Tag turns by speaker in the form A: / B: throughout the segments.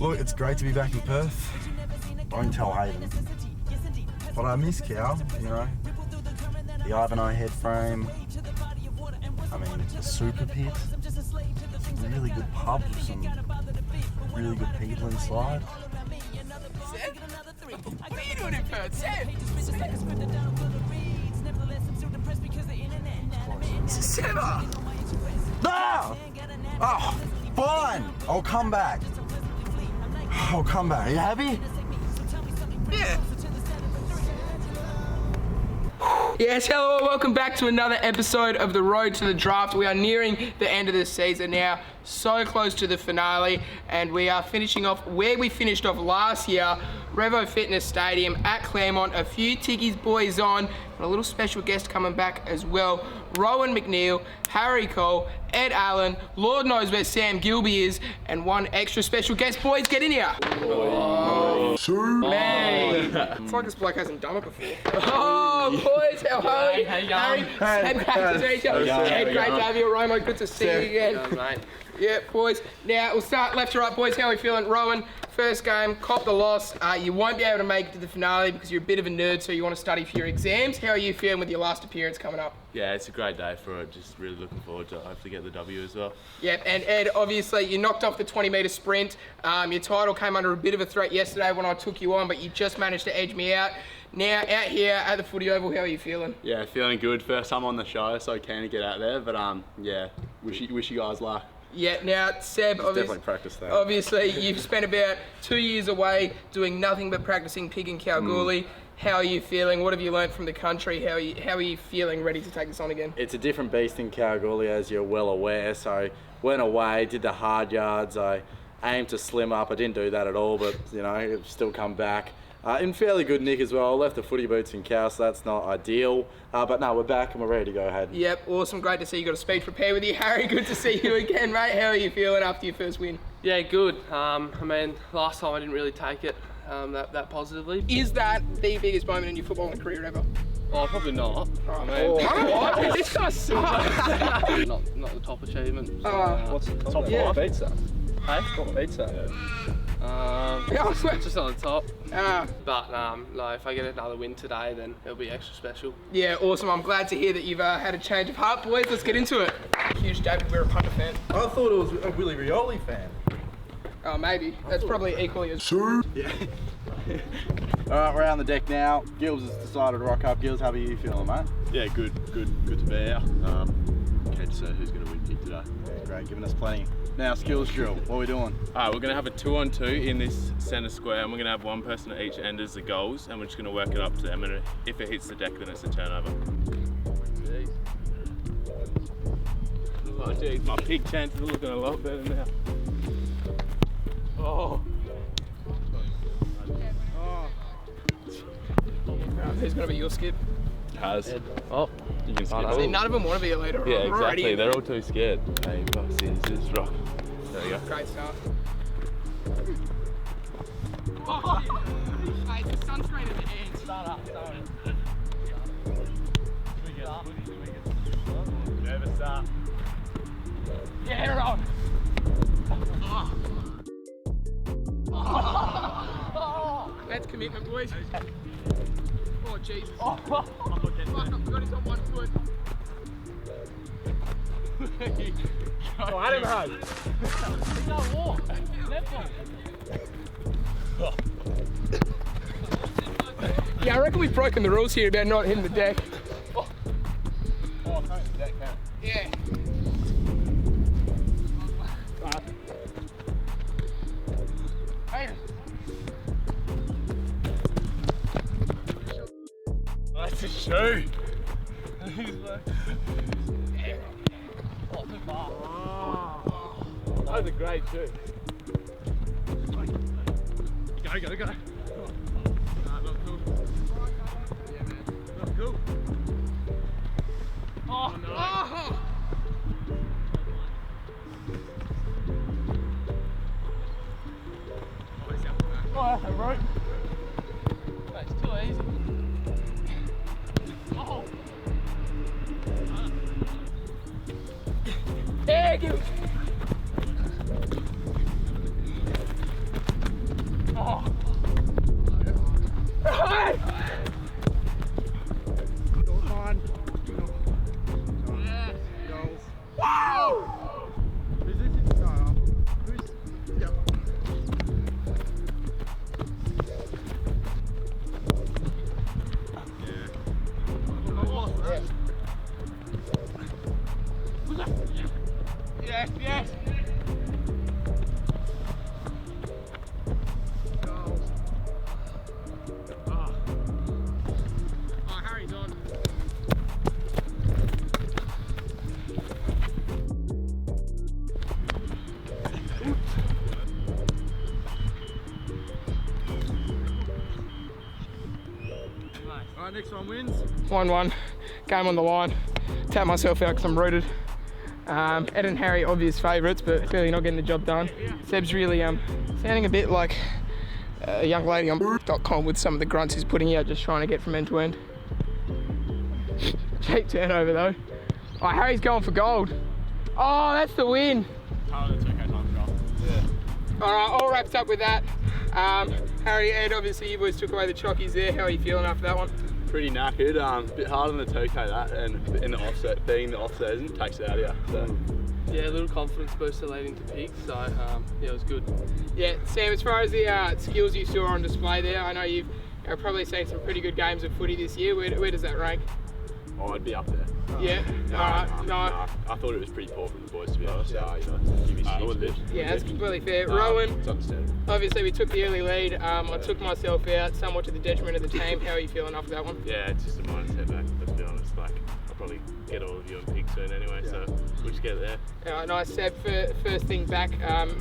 A: Look, it's great to be back in Perth. Don't tell Hayden. But I miss Cow, you know. The Ivanhoe head frame. I mean, the super pit. Some really good pubs with some really good people inside.
B: Seb? What are you doing in Perth, Seb? Seb!
A: Ah! Oh, fine! I'll come back. I'll come back. Are you happy?
B: Yeah. Yes, hello and welcome back to another episode of The Road to the Draft. We are nearing the end of the season now, so close to the finale, and we are finishing off where we finished off last year, Revo Fitness Stadium at Claremont. A few Tiggies boys on, and a little special guest coming back as well. Rohan MacNeill, Harry Cole, Ed Allan, Lord knows where Sam Gilbey is, and one extra special guest. Boys, get in here. Oh, man. It's like this bloke hasn't done it before. Oh, boys, how are you?
C: How you
B: Harry,
C: going?
B: Seb, great to see you. Ed, great to have you. Romo, good to see you again.
C: How you going, mate?
B: Yeah, boys. Now, we'll start left to right, boys. How are we feeling? Rowan, first game, cop the loss. You won't be able to make it to the finale because you're a bit of a nerd, so you want to study for your exams. How are you feeling with your last appearance coming up?
C: Yeah, it's a great day for it. Just really looking forward to hopefully get the W as well.
B: Yep, and Ed, obviously, you knocked off the 20-metre sprint. Your title came under a bit of a threat yesterday when I took you on, but you just managed to edge me out. Now, out here at the Footy Oval, how are you feeling?
D: Yeah, feeling good. First time on the show, so keen to get out there. But yeah, wish you guys luck.
B: Yeah, now, Seb,
D: Definitely practice that.
B: Obviously, you've spent about 2 years away doing nothing but practicing pig in Kalgoorlie. How are you feeling? What have you learnt from the country? How are you feeling ready to take this on again?
D: It's a different beast in Kalgoorlie, as you're well aware. So went away, did the hard yards. I aimed to slim up. I didn't do that at all, but you know, I've still come back. In fairly good nick as well. I left the footy boots in Cal, so that's not ideal. But no, we're back and we're ready to go ahead.
B: Yep, awesome. Great to see you got a speech prepared with you. Harry, good to see you again, mate. How are you feeling after your first win?
E: Yeah, good. I mean, last time I didn't really take it that positively.
B: Is that the biggest moment in your footballing career ever?
E: Oh, probably not. I mean,
B: What? This guy sucks.
E: not the top achievement.
D: What's top
E: Yeah.
D: five beats that?
E: Hey?
D: What beats that?
B: Yeah,
E: Just on the top.
B: Ah,
E: But no, if I get another win today, then it'll be extra special.
B: yeah, awesome. I'm glad to hear that you've had a change of heart, boys. Let's get into it. Huge David Weir punter fan.
A: I thought it was a Willie Rioli fan.
B: Oh, maybe. That's probably equally as...
D: Yeah. All right, we're on the deck now. Gills has decided to rock up. Gills, how are you feeling, mate?
C: Yeah, good to be here. Can't say who's going to win pig today.
D: Yeah, great, giving us plenty. Now, skills drill. What are we doing?
C: Alright, we're going to have a 2-on-2 in this centre square, and we're going to have one person at each end as the goals, and we're just going to work it up to them, and if it hits the deck, then it's a turnover. Oh, geez, my pig chances are looking a lot better now. Oh.
B: Who's going to be your skip?
C: Has.
E: Oh,
C: You can skip
B: See,
C: it.
B: none of them want to be a leader.
C: Yeah,
B: I'm already
C: exactly.
B: in.
C: They're all too scared. Hey, boss, this is rock. There you go.
B: Great start. Oh, mate, the sunscreen in the hands.
C: Never start.
B: Yeah, we're on. That's commitment, boys. Oh, Jesus. Fuck, I forgot he's on 1 foot.
C: Oh, Adam hard.
B: Yeah, I reckon we've broken the rules here about not hitting the deck.
D: Oh, I can't hit the deck, can
B: Yeah. Hey.
C: That's a shoe. That was a great shoe. Go. Nah, not cool. Yeah, man. Not cool. Oh, no.
B: Oh.
E: oh, that's a rope. That's too easy. Oh.
B: Yeah, give it. Yes, yes. Oh, Harry's on.
C: Alright, next one wins.
B: 1-1, game on the line. Tap myself out because I'm rooted. Ed and Harry, obvious favourites, but clearly not getting the job done. Seb's really sounding a bit like a young lady on .com with some of the grunts he's putting out, just trying to get from end to end. Cheap turnover though. Oh, Harry's going for gold. Oh, that's the win.
C: Oh, that's okay, time to go. Yeah.
B: All right, all wrapped up with that. Harry, Ed, obviously you boys took away the chockies there. How are you feeling after that one?
F: Pretty knackered, a bit hard on the toe that, and in the offset, being the offset takes it out of you. So.
E: Yeah, a little confidence booster late into peak, so yeah, it was good.
B: Yeah, Sam, as far as the skills you saw on display there, I know you've probably seen some pretty good games of footy this year. Where does that rank?
F: Oh, I'd be up there.
B: Yeah, no.
F: I thought it was pretty poor from the boys, to be honest. Give me six.
B: Yeah, that's completely fair. Rowan,
F: it's understandable.
B: obviously we took the early lead. I took myself out somewhat to the detriment of the team. How are you feeling after that one?
C: Yeah, it's just a minor setback, let's be honest. Like, I'll probably get all of you on pig soon anyway, so we'll just get there.
B: Nice, Seb, first thing back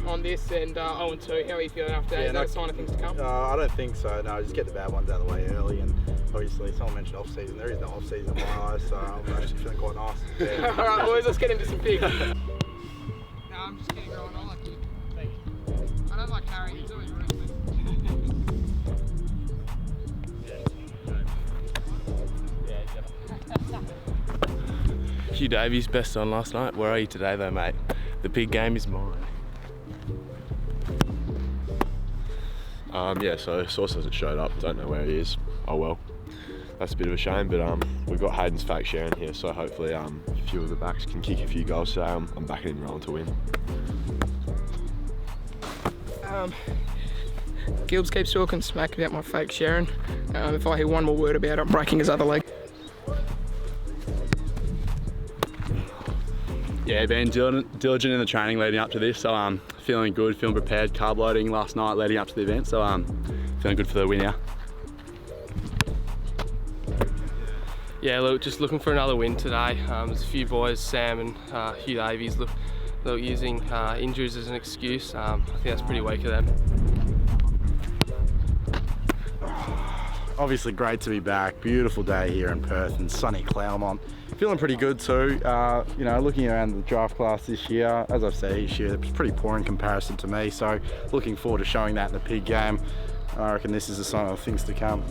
B: on this, and 0-2. How are you feeling after that? Is that a sign of things to come?
A: I don't think so. No, just get the bad ones out of the way early, and obviously someone mentioned off season. There is no off season in my eyes, so I'm actually feeling quite nice. Yeah.
B: All right, boys, let's get into some pigs. No, I'm just kidding, Rowan. I like you. Thank you. I don't like Harry. He's always rude.
C: Hugh Davies, best on last night. Where are you today though, mate? The big game is mine.
F: Yeah, so Sauce hasn't showed up. Don't know where he is. Oh well. That's a bit of a shame, but we've got Hayden's fake sharing here, so hopefully a few of the backs can kick a few goals today. I'm backing in Rowan to win.
B: Gilbs keeps talking smack about my fake Sharon. If I hear one more word about it, I'm breaking his other leg.
F: Yeah, been diligent in the training leading up to this, so I'm feeling good, feeling prepared. Carb loading last night leading up to the event, so feeling good for the win now.
E: Yeah, look, just looking for another win today. There's a few boys, Sam and Hugh Davies, look using injuries as an excuse. I think that's pretty weak of them.
A: Obviously great to be back. Beautiful day here in Perth and sunny Claremont. Feeling pretty good too. You know, looking around the draft class this year, as I've said each year, it's pretty poor in comparison to me. So looking forward to showing that in the pig game. I reckon this is a sign of things to come.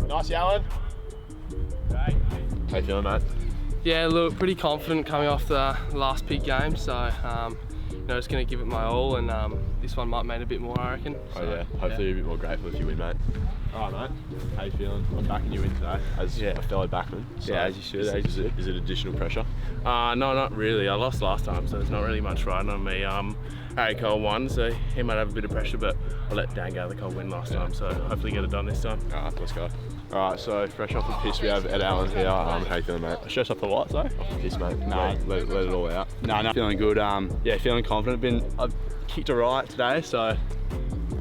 F: Nice, Allan. Hey. How you feeling, mate?
E: Yeah, look, pretty confident coming off the last pig game, so you know, just going to give it my all, and this one might mean a bit more, I reckon.
F: Oh yeah, hopefully you're a bit more grateful if you win, mate. Alright, mate. How you feeling? I'm backing you in today as a fellow backman. So
C: Yeah, as you should.
F: Is it additional pressure?
C: No, not really. I lost last time, so there's not really much riding on me. Harry Cole won, so he might have a bit of pressure, but I let Dan Gather Cole win last time, so hopefully get it done this time.
F: Alright, let's go. Alright, so fresh off the piss, we have Ed Allan here. How you feeling, mate?
C: Stress off the what, though?
F: Off the piss, mate. No, let it all out. No, feeling good. Yeah, feeling confident. I've kicked a right today, so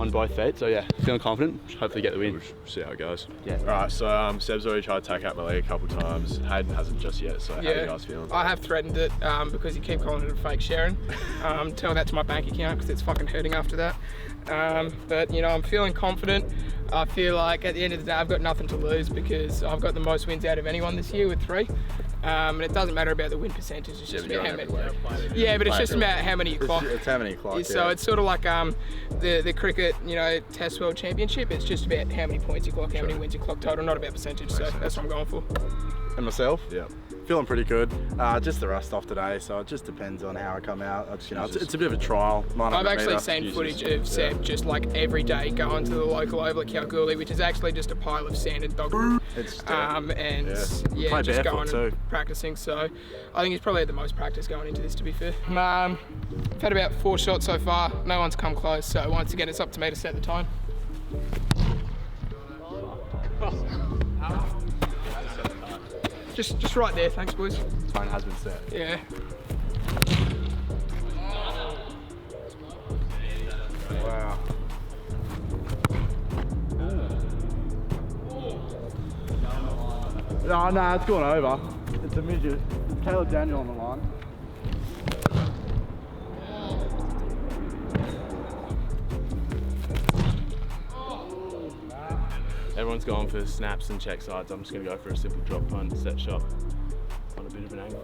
F: on both feet. So yeah, feeling confident. Hopefully get the win. We'll see how it goes. Yeah. Alright, so Seb's already tried to take out my leg a couple of times. Hayden hasn't just yet. So how are you guys feeling?
B: I have threatened it because you keep calling it a fake Sharon. Tell that to my bank account because it's fucking hurting after that. But you know, I'm feeling confident. I feel like at the end of the day I've got nothing to lose because I've got the most wins out of anyone this year with 3. And it doesn't matter about the win percentage, it's just about how many. Yeah, but it's just about how many you clock.
A: It's how many you clock.
B: So it's sort of like the cricket, you know, Test World Championship. It's just about how many points you clock, how many wins you clock total, not about percentage. So that's what I'm going for.
A: And myself?
F: Yeah.
A: Feeling pretty good. Just the rust off today, so it just depends on how I come out. It's a bit of a trial.
B: I've actually seen footage of Seb just like every day going to the local oval at Gilbey, which is actually just a pile of sand and dog.
A: It's
B: just going and practicing. So I think he's probably had the most practice going into this, to be fair. I've had about 4 shots so far. No one's come close. So once again, it's up to me to set the time. Just right there, thanks boys.
F: Tone has been set.
B: Yeah.
D: Wow.
F: No, it's gone over. It's a midget. It's Caleb Daniel on the line.
C: Everyone's going for snaps and check sides. I'm just going to go for a simple drop punt, set shot on a bit of an angle.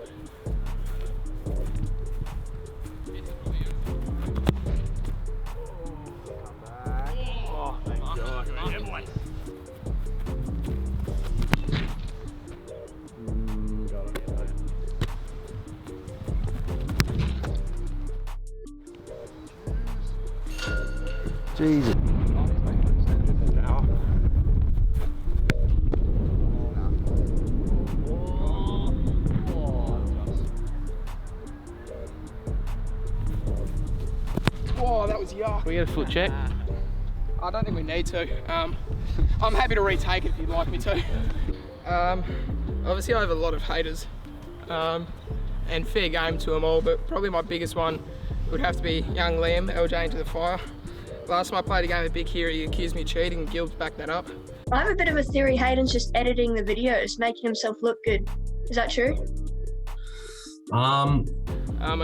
C: Oh, thank God. Yeah, boy.
A: Jesus.
B: Whoa, that was yuck.
E: We get a foot check.
B: I don't think we need to. I'm happy to retake it if you'd like me to. Obviously I have a lot of haters, and fair game to them all, but probably my biggest one would have to be young Liam, LJ into the fire. Last time I played a game with Big Hero, he accused me of cheating, and Gilb's backed that up.
G: I have a bit of a theory Hayden's just editing the videos, making himself look good. Is that true?
B: I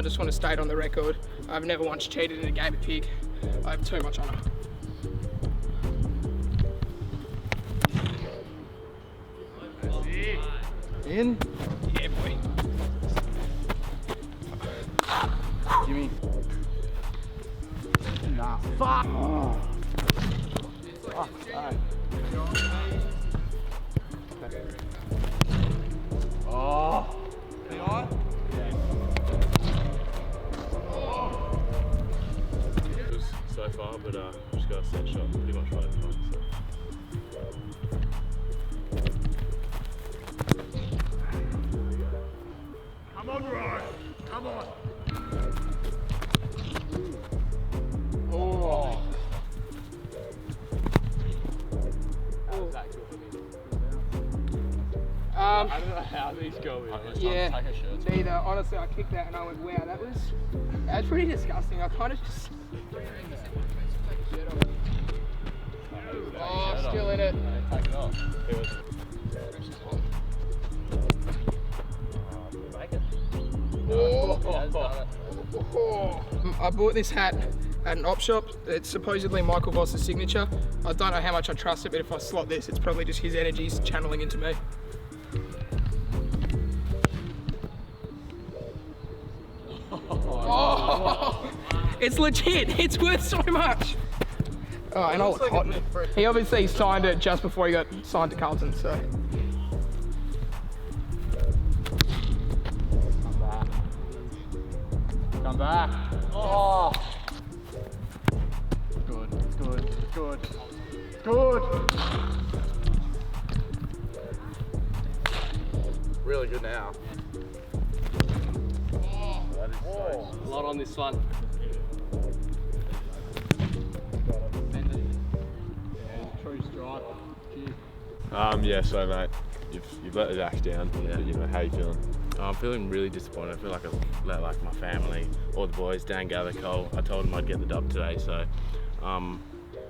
B: just want to state on the record, I've never once cheated in a game of pig. I have too much honour.
F: In?
B: Yeah, boy.
F: Gimme. Nah. Fuck! Oh. Fuck. Alright. Oh.
C: So far, but just got a set shot pretty much right in front. So.
F: Come on, Ryan. Come on. Oh.
E: I don't know how these go in.
B: Yeah, neither. Honestly, I kicked that and I went, wow, that's pretty disgusting. I kind of just... Oh, still in it.
C: Take it off.
B: I bought this hat at an op shop. It's supposedly Michael Voss's signature. I don't know how much I trust it, but if I slot this, it's probably just his energies channeling into me. Oh, it's legit. It's worth so much. Oh, and I look hot. He obviously signed it just before he got signed to Carlton, so.
F: Come back. Oh. Good, good, good. Good. Really good now.
C: That is so
E: A lot on this one.
F: True strike.
H: Yeah, so mate, you've let the axe down.
C: Yeah.
H: But, you know, how you feeling?
C: I'm feeling really disappointed. I feel like I let my family, all the boys, Dan Gather, Cole. I told them I'd get the dub today, so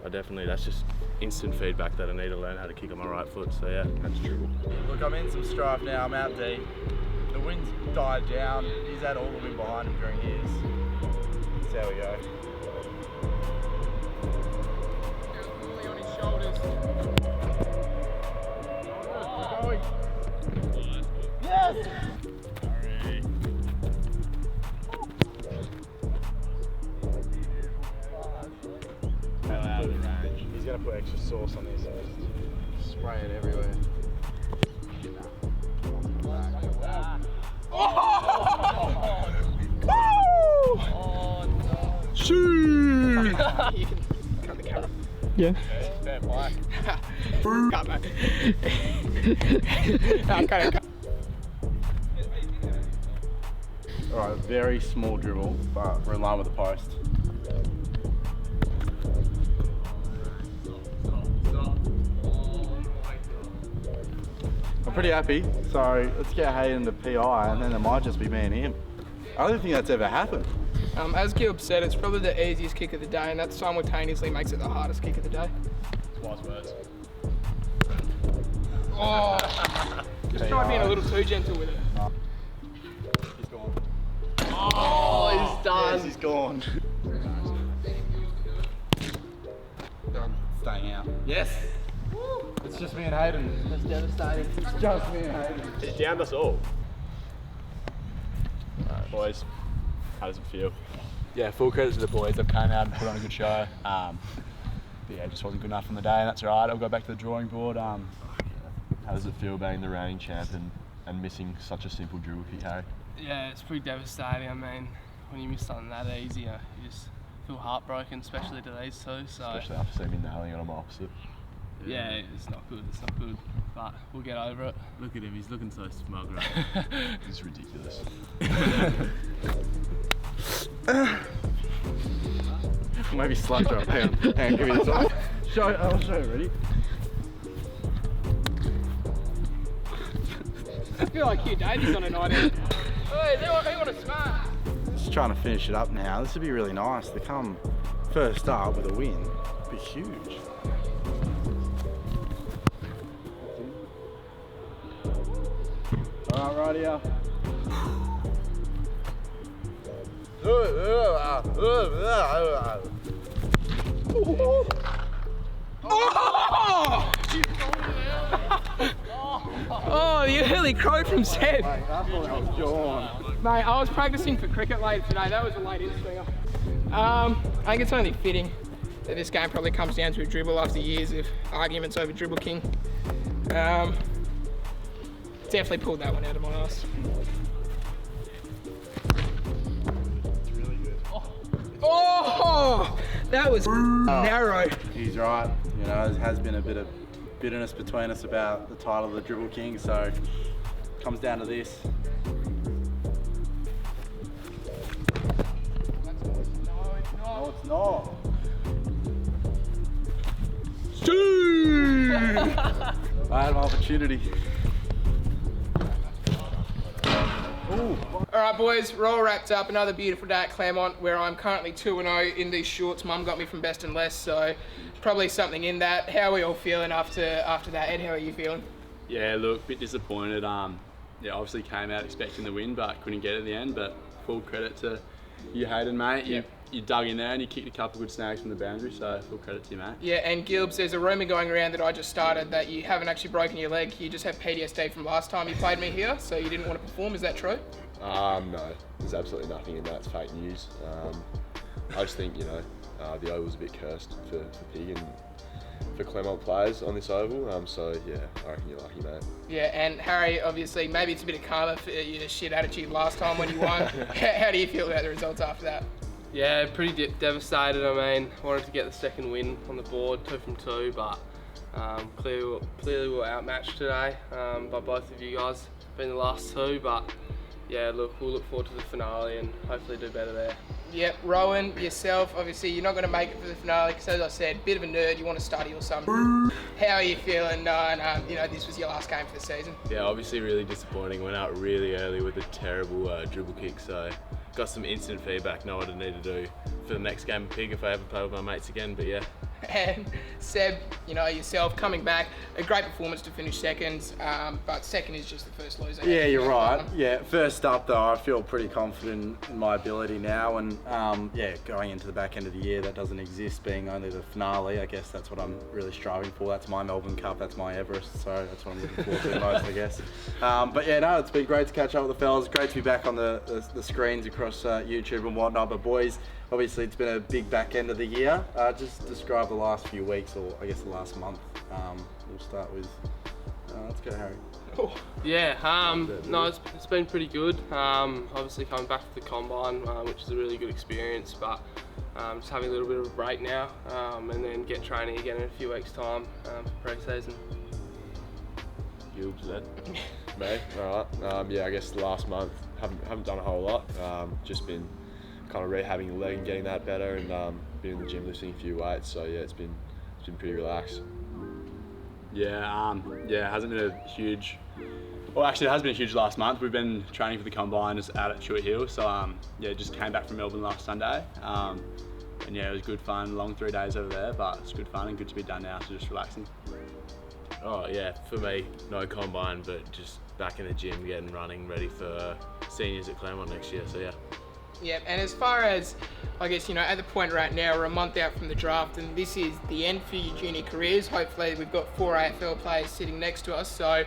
C: that's just instant feedback that I need to learn how to kick on my right foot. So yeah, that's true.
D: Look, I'm in some strife now. I'm out deep. The wind's died down. He's had all the wind behind him during his. That's how we go.
B: Fully on his shoulders.
D: Yes! He's gonna put extra sauce on this and just spray it everywhere.
B: You can cut the camera.
E: Yeah.
F: Fair play.
B: Cut, mate. No, cut it.
D: Alright, very small dribble, but we're in line with the post. I'm pretty happy. So let's get Hayden to PI, and then it might just be me and him. I don't think that's ever happened.
B: As Gilb said, it's probably the easiest kick of the day, and that simultaneously makes it the hardest kick of the day.
C: Wise words.
B: Oh, just try being a little too gentle with it.
D: He's gone.
B: Oh, he's done.
D: Yes, he's gone. Staying out. Yes. It's just me and Hayden. That's devastating. It's just me and Hayden.
C: He downed us all. Alright, boys. How does it feel?
F: Yeah, full credit to the boys. They've came out and put on a good show. But yeah, it just wasn't good enough on the day, and that's alright. I'll go back to the drawing board.
H: How does it feel being the reigning champ and missing such a simple dribble kick, Harry?
E: Yeah, it's pretty devastating. I mean, when you miss something that easy, you just feel heartbroken, especially to these two. So
H: Especially after seeing me nailing it on my opposite.
E: yeah, it's not good. It's not good, but we'll get over it.
C: Look at him, he's looking so smug right now.
H: It's ridiculous.
D: Maybe slug drop. Hang on, give me this one. I'll show you, ready?
B: I feel like Hugh Davies on a night out. Hey, they want to smash.
D: Just trying to finish it up now. This would be really nice to come first up with a win. It'd be huge. All right, right here.
B: Oh, the early crow from Seb.
D: I thought that was gone.
B: Mate, I was practicing for cricket later today. That was a late in-swinger. I think it's only fitting that this game probably comes down to a dribble after years of arguments over Dribble King. Definitely pulled that one out of my ass. Oh, that was narrow.
D: He's right. You know, there has been a bit of bitterness between us about the title of the Dribble King, so it comes down to this. No, it's not. I had my opportunity.
B: All right, boys, we're all wrapped up. Another beautiful day at Claremont, where I'm currently 2-0 in these shorts. Mum got me from best and less, so probably something in that. How are we all feeling after that? Ed, how are you feeling?
F: Yeah, look, a bit disappointed. Yeah, obviously came out expecting the win, but couldn't get it in the end. But full credit to you, Hayden, mate.
B: Yep.
F: You dug in there and you kicked a couple good snags from the boundary, so full credit to you, mate.
B: Yeah, and Gilbs, there's a rumour going around that I just started that you haven't actually broken your leg. You just have PTSD from last time you played me here, so you didn't want to perform. Is that true?
H: No, there's absolutely nothing in that. It's fake news. I just think, the oval's a bit cursed for Pig and for Claremont players on this oval. So yeah, I reckon you're lucky, mate.
B: Yeah, and Harry, obviously, maybe it's a bit of karma for your shit attitude last time when you won. How do you feel about the results after that?
E: Yeah, pretty devastated. I mean, wanted to get the second win on the board, 2 from 2, but clearly we were outmatched today by both of you guys, being the last two. But yeah, look, we'll look forward to the finale and hopefully do better there.
B: Yep, Rohan, yourself, obviously you're not going to make it for the finale because, as I said, bit of a nerd, you want to study or something. How are you feeling knowing, this was your last game for the season?
C: Yeah, obviously really disappointing. Went out really early with a terrible dribble kick, so got some instant feedback, know what I need to do for the next game of Pig if I ever play with my mates again, but yeah.
B: And Seb, yourself coming back, a great performance to finish second, but second is just the first loser.
D: Yeah, you're right. Yeah, first up though, I feel pretty confident in my ability now, and going into the back end of the year, that doesn't exist, being only the finale. I guess that's what I'm really striving for. That's my Melbourne Cup, that's my Everest, so that's what I'm looking forward to the most, I guess. But yeah, no, it's been great to catch up with the fellas. Great to be back on the screens across YouTube and whatnot. But boys, obviously it's been a big back end of the year. Just describe the last few weeks, or I guess the last month. We'll start with, let's go Harry.
E: Yeah, no, it's been pretty good. Obviously coming back to the combine, which is a really good experience, but just having a little bit of a break now, and then get training again in a few weeks' time for pre-season.
H: Gilbs then. Mate, all right. Yeah, I guess the last month haven't done a whole lot. Just been kind of rehabbing the leg and getting that better, and been in the gym lifting a few weights. So yeah, it's been pretty relaxed.
F: Yeah, it hasn't been a huge. Well, actually, it has been a huge last month. We've been training for the combine just out at Short Hill, so just came back from Melbourne last Sunday, and yeah, it was good fun. Long 3 days over there, but it's good fun and good to be done now. So just relaxing.
C: Oh yeah, for me, no combine, but just back in the gym, getting running, ready for seniors at Claremont next year. So yeah.
B: Yeah, and as far as, I guess, at the point right now, we're a month out from the draft, and this is the end for your junior careers. Hopefully, we've got 4 AFL players sitting next to us. So,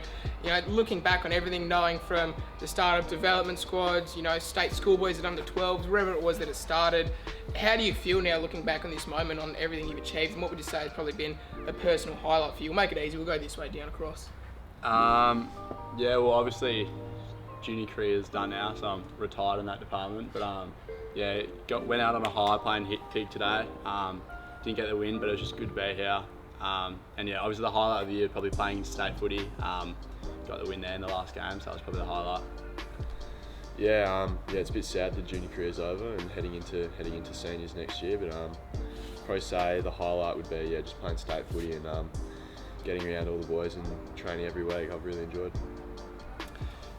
B: looking back on everything, knowing from the start of development squads, state schoolboys at under 12s, wherever it was that it started, how do you feel now looking back on this moment, on everything you've achieved, and what would you say has probably been a personal highlight for you? We'll make it easy. We'll go this way, down across.
F: Yeah, well, obviously, junior career is done now, so I'm retired in that department. But went out on a high playing Pig today. Didn't get the win, but it was just good to be here. And yeah, obviously the highlight of the year probably playing state footy. Got the win there in the last game, so that was probably the highlight.
H: Yeah, it's a bit sad the junior career's over and heading into seniors next year. But probably say the highlight would be just playing state footy and getting around all the boys and training every week. I've really enjoyed.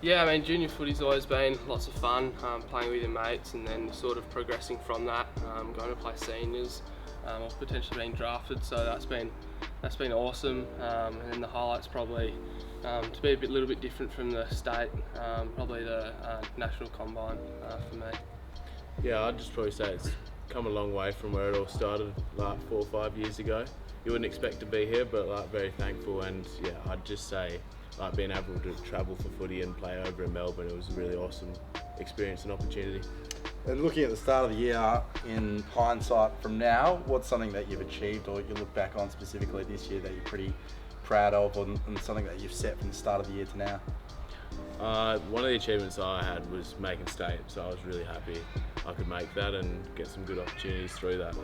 E: Yeah, I mean, junior footy's always been lots of fun, playing with your mates and then sort of progressing from that, going to play seniors, or potentially being drafted, so that's been awesome. And then the highlights probably to be a little bit different from the state, probably the national combine for me.
C: Yeah, I'd just probably say it's come a long way from where it all started like 4 or 5 years ago. You wouldn't expect to be here, but very thankful, and yeah, I'd just say being able to travel for footy and play over in Melbourne, it was a really awesome experience and opportunity.
A: And looking at the start of the year, in hindsight from now, what's something that you've achieved or you look back on specifically this year that you're pretty proud of, and something that you've set from the start of the year to now?
C: One of the achievements I had was making state, so I was really happy I could make that and get some good opportunities through that.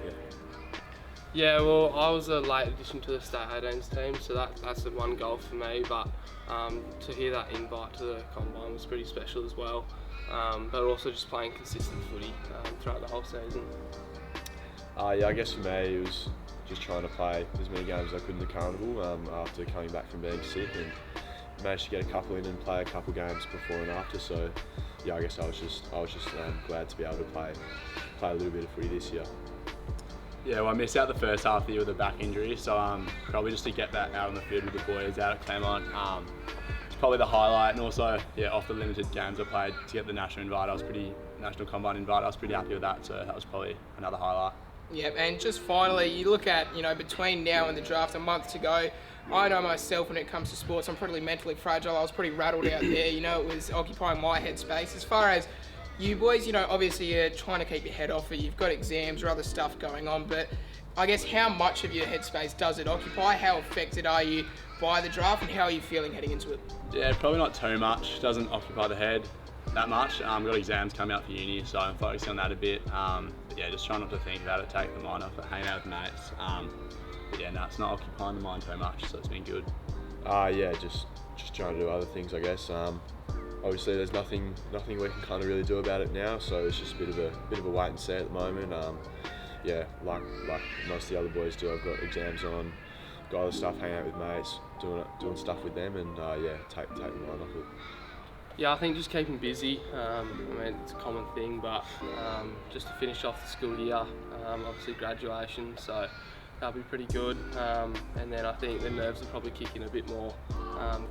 E: Yeah, well, I was a late addition to the State 18s team, so that's the one goal for me, but to hear that invite to the combine was pretty special as well, but also just playing consistent footy throughout the whole season.
H: Yeah, I guess for me it was just trying to play as many games as I could in the carnival after coming back from being sick, and managed to get a couple in and play a couple games before and after. So yeah, I guess I was just glad to be able to play a little bit of footy this year.
F: Yeah, well, I missed out the first half of the year with a back injury, so probably just to get that out on the field with the boys out at Claremont, it's probably the highlight. And also, off the limited games I played to get the national combine invite, I was pretty happy with that. So that was probably another highlight.
B: Yeah, and just finally, you look at, between now and the draft, a month to go. I know myself when it comes to sports, I'm pretty mentally fragile. I was pretty rattled out there. It was occupying my headspace. As far as you boys, obviously you're trying to keep your head off it. You've got exams or other stuff going on, but I guess how much of your headspace does it occupy? How affected are you by the draft, and how are you feeling heading into it?
F: Yeah, probably not too much. Doesn't occupy the head that much. Got exams coming up for uni, so I'm focusing on that a bit. But yeah, just try not to think about it, take the mind off it, hang out with mates. But yeah, no, it's not occupying the mind too much, so it's been good.
H: Yeah, just trying to do other things, I guess. Obviously, there's nothing we can kind of really do about it now, so it's just a bit of a wait and see at the moment. Yeah, like most of the other boys do, I've got exams on, got other stuff, hanging out with mates, doing stuff with them, and take the mind off it.
E: Yeah, I think just keeping busy. It's a common thing, but just to finish off the school year, obviously graduation, so that'll be pretty good. And then I think the nerves will probably kick in a bit more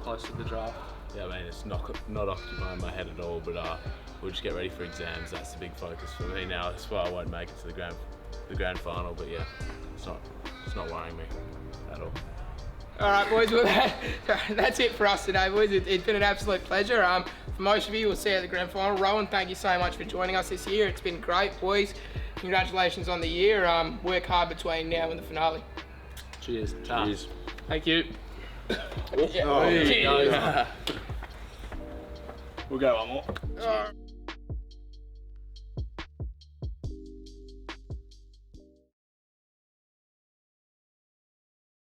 E: close to the draft.
C: Yeah, it's not occupying my head at all, but we'll just get ready for exams. That's the big focus for me now. That's why I won't make it to the grand final, but yeah, it's not worrying me at all.
B: All right, boys, well, that's it for us today, boys. It's been an absolute pleasure. For most of you, we'll see you at the grand final. Rohan, thank you so much for joining us this year. It's been great, boys. Congratulations on the year. Work hard between now and the finale.
F: Cheers.
C: Cheers.
E: Thank you.
F: We'll go one more.